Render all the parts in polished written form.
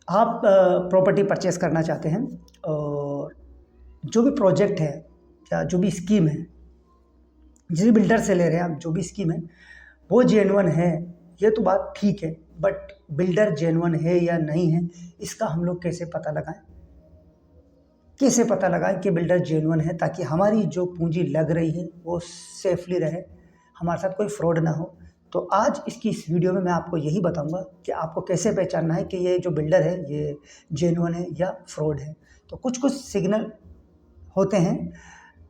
आप property purchase करना चाहते हैं और जो भी प्रोजेक्ट है या जो भी स्कीम है, जिस बिल्डर से ले रहे हैं आप, जो भी स्कीम है वो जेन्युइन है, ये तो बात ठीक है। बट बिल्डर जेन्युइन है या नहीं है, इसका हम लोग कैसे पता लगाएं? कैसे पता लगाएं कि बिल्डर जेन्युइन है, ताकि हमारी जो पूंजी लग रही है वो सेफली रहे, हमारे साथ कोई फ्रॉड ना हो। तो आज इसकी इस वीडियो में मैं आपको यही बताऊंगा कि आपको कैसे पहचानना है कि ये जो बिल्डर है ये जेन्युइन है या फ्रॉड है। तो कुछ कुछ सिग्नल होते हैं,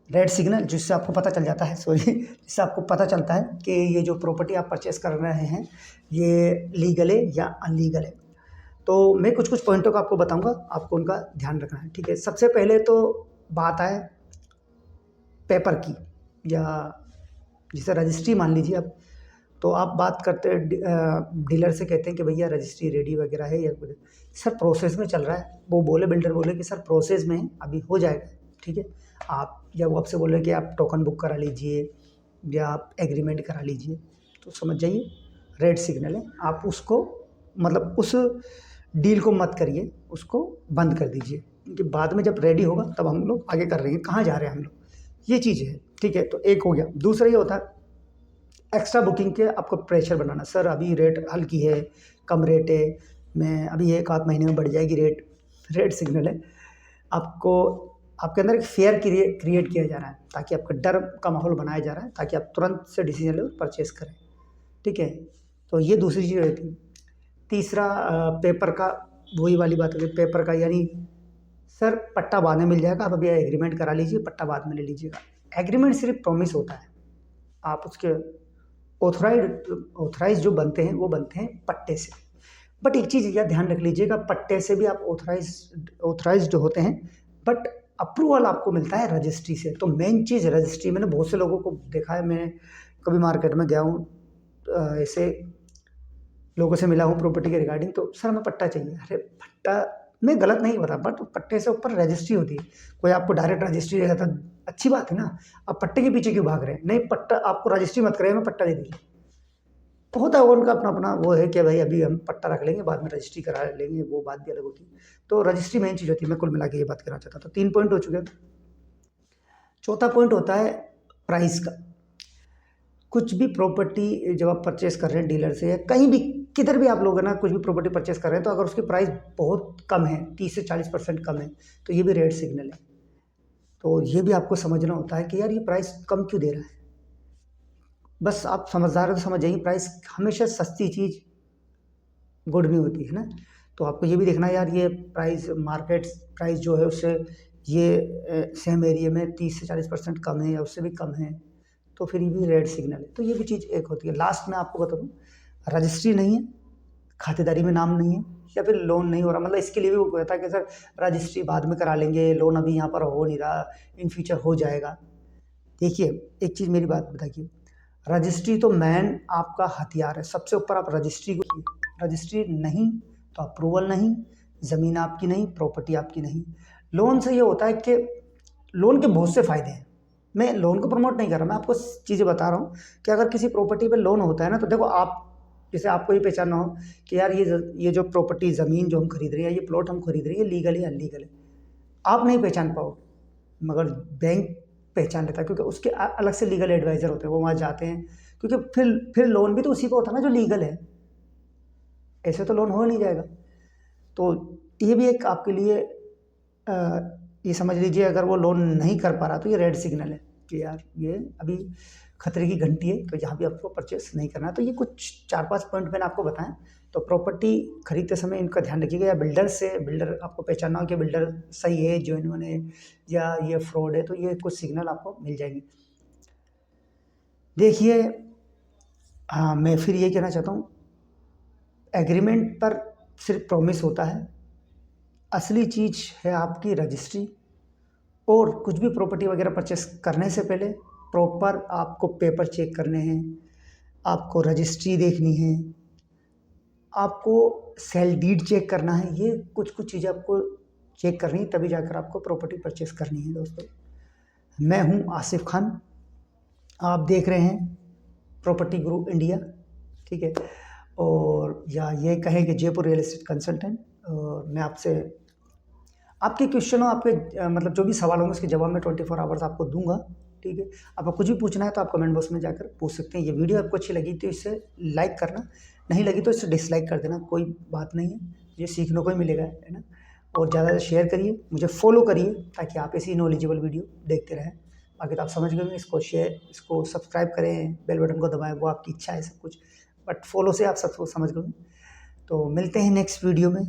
रेड सिग्नल, जिससे आपको पता चल जाता है जिससे आपको पता चलता है कि ये जो प्रॉपर्टी आप परचेस कर रहे हैं ये लीगल है या अनलीगल है। तो मैं कुछ कुछ पॉइंटों का आपको बताऊंगा, आपको उनका ध्यान रखना है, ठीक है। सबसे पहले तो बात आए पेपर की, या जिसे रजिस्ट्री मान लीजिए आप। तो आप बात करते हैं डीलर से, कहते हैं कि भैया रजिस्ट्री रेडी वगैरह है या कुछ, सर प्रोसेस में चल रहा है। वो बोले, बिल्डर बोले कि सर प्रोसेस में है, अभी हो जाएगा, ठीक है। आप, या वो आपसे बोले कि आप टोकन बुक करा लीजिए या आप एग्रीमेंट करा लीजिए, तो समझ जाइए रेड सिग्नल है। आप उसको, मतलब उस डील को मत करिए, उसको बंद कर दीजिए, क्योंकि बाद में जब रेडी होगा तब हम लोग आगे कर रहे हैं, कहाँ जा रहे हैं हम लोग, ये चीज़ है, ठीक है। तो एक हो गया। दूसरा ये होता है एक्स्ट्रा बुकिंग के आपको प्रेशर बनाना। सर अभी रेट हल्की है, कम रेट है, मैं अभी एक आध महीने में बढ़ जाएगी रेट, रेड सिग्नल है। आपको, आपके अंदर एक फेयर क्रिएट किया जा रहा है, ताकि आपका डर का माहौल बनाया जा रहा है, ताकि आप तुरंत से डिसीजन ले परचेस करें, ठीक है। तो ये दूसरी चीज़ रहती है। तीसरा पेपर का, वही वाली बात होगी पेपर का, यानी सर पट्टा बाद में मिल जाएगा, आप अभी एग्रीमेंट करा लीजिए, पट्टा बाद में ले लीजिएगा। एग्रीमेंट सिर्फ प्रॉमिस होता है, आप उसके ऑथराइज जो बनते हैं वो बनते हैं पट्टे से। बट एक चीज़ या ध्यान रख लीजिएगा, पट्टे से भी आप ऑथराइज जो होते हैं, बट अप्रूवल आपको मिलता है रजिस्ट्री से। तो मेन चीज़ रजिस्ट्री। मैंने बहुत से लोगों को देखा है, मैं कभी मार्केट में गया हूँ, ऐसे लोगों से मिला हूँ प्रॉपर्टी के रिगार्डिंग, तो सर हमें पट्टा चाहिए। अरे पट्टा, मैं गलत नहीं बता, बट पट्टे से ऊपर रजिस्ट्री होती है। कोई आपको डायरेक्ट रजिस्ट्री देगा तो अच्छी बात है ना, आप पट्टे के पीछे क्यों भाग रहे हैं? नहीं, पट्टा आपको रजिस्ट्री मत करें, हमें पट्टा दे दीजिए। तो होता है उनका अपना अपना वो है कि भाई अभी हम पट्टा रख लेंगे, बाद में रजिस्ट्री करा लेंगे, वो बात भी अलग होती है। तो रजिस्ट्री मेन चीज़ होती है। मैं कुल मिला के ये बात करना चाहता था। तो 3 पॉइंट हो चुके हैं। चौथा पॉइंट होता है प्राइस का। कुछ भी प्रॉपर्टी जब आप परचेस कर रहे हैं डीलर से या कहीं भी, किधर भी आप लोग है ना, कुछ भी प्रॉपर्टी परचेस कर रहे हैं, तो अगर उसकी प्राइस बहुत कम है, 30 से 40% कम है, तो ये भी रेड सिग्नल है। तो ये भी आपको समझना होता है कि यार ये प्राइस कम क्यों दे रहा है। बस आप समझदार हो तो समझ जाइए, प्राइस हमेशा सस्ती चीज़ गुड नहीं होती है ना। तो आपको ये भी देखना है यार, ये प्राइस मार्केट प्राइस जो है उससे ये सेम एरिया में 30 से 40% कम है या उससे भी कम है, तो फिर ये भी रेड सिग्नल है। तो ये भी चीज़ एक होती है। लास्ट में आपको बता दूँ, रजिस्ट्री नहीं है, खातेदारी में नाम नहीं है, या फिर लोन नहीं हो रहा, मतलब इसके लिए भी वो कहता है कि सर रजिस्ट्री बाद में करा लेंगे, लोन अभी यहाँ पर हो नहीं रहा, इन फ्यूचर हो जाएगा। देखिए एक चीज़ मेरी बात बताइए, रजिस्ट्री तो मैन आपका हथियार है, सबसे ऊपर आप रजिस्ट्री को, रजिस्ट्री नहीं तो अप्रूवल नहीं, ज़मीन आपकी नहीं, प्रॉपर्टी आपकी नहीं। लोन से ये होता है कि लोन के बहुत से फ़ायदे हैं। मैं लोन को प्रमोट नहीं कर रहा, मैं आपको चीज़ें बता रहा हूँ कि अगर किसी प्रॉपर्टी पे लोन होता है ना, तो देखो आप, जैसे आपको ये पहचानना हो कि यार ये जो प्रॉपर्टी ज़मीन जो हम खरीद रहे हैं, ये प्लॉट हम खरीद रहे हैं, ये लीगल है अनलीगल है, आप नहीं पहचान पाओगे, मगर बैंक पहचान लेता है, क्योंकि उसके अलग से लीगल एडवाइज़र होते हैं, वो वहाँ जाते हैं। क्योंकि फिर लोन भी तो उसी पे होता है ना जो लीगल है, ऐसे तो लोन हो नहीं जाएगा। तो ये भी एक आपके लिए ये समझ लीजिए, अगर वो लोन नहीं कर पा रहा तो ये रेड सिग्नल है कि यार ये अभी खतरे की घंटी है, तो यहाँ भी आपको परचेस नहीं करना है। तो ये कुछ 4-5 पॉइंट मैंने आपको बताएं। तो प्रॉपर्टी खरीदते समय इनका ध्यान रखिएगा, या बिल्डर आपको पहचानना हो कि बिल्डर सही है, जेन्युइन है, या ये फ्रॉड है, तो ये कुछ सिग्नल आपको मिल जाएंगे। देखिए, हाँ मैं फिर ये कहना चाहता हूँ, एग्रीमेंट पर सिर्फ प्रॉमिस होता है, असली चीज़ है आपकी रजिस्ट्री। और कुछ भी प्रॉपर्टी वगैरह परचेस करने से पहले प्रॉपर आपको पेपर चेक करने हैं, आपको रजिस्ट्री देखनी है, आपको सेल डीड चेक करना है। ये कुछ कुछ चीज़ें आपको चेक करनी है, तभी जाकर आपको प्रॉपर्टी परचेस करनी है। दोस्तों, मैं हूं आसिफ खान, आप देख रहे हैं प्रॉपर्टी गुरु इंडिया, ठीक है। और या ये कहें कि जयपुर रियल एस्टेट कंसल्टेंट। मैं आपसे आपके क्वेश्चन हो, आपके मतलब जो भी सवाल होंगे उसके जवाब मैं 24 आवर्स आपको दूंगा। ठीक है, आपको कुछ भी पूछना है तो आप कमेंट बॉक्स में जाकर पूछ सकते हैं। ये वीडियो आपको अच्छी लगी तो इसे लाइक करना, नहीं लगी तो इसे डिसलाइक कर देना, कोई बात नहीं है, ये सीखने को ही मिलेगा, है ना। और ज़्यादा से शेयर करिए, मुझे फॉलो करिए ताकि आप ऐसी नॉलेजेबल वीडियो देखते रहें। बाकी तो आप समझ गए, इसको शेयर, इसको सब्सक्राइब करें, बेल बटन को दबाएं, वो आपकी इच्छा है सब कुछ, बट फॉलो से आप सब समझ गए। तो मिलते हैं नेक्स्ट वीडियो में।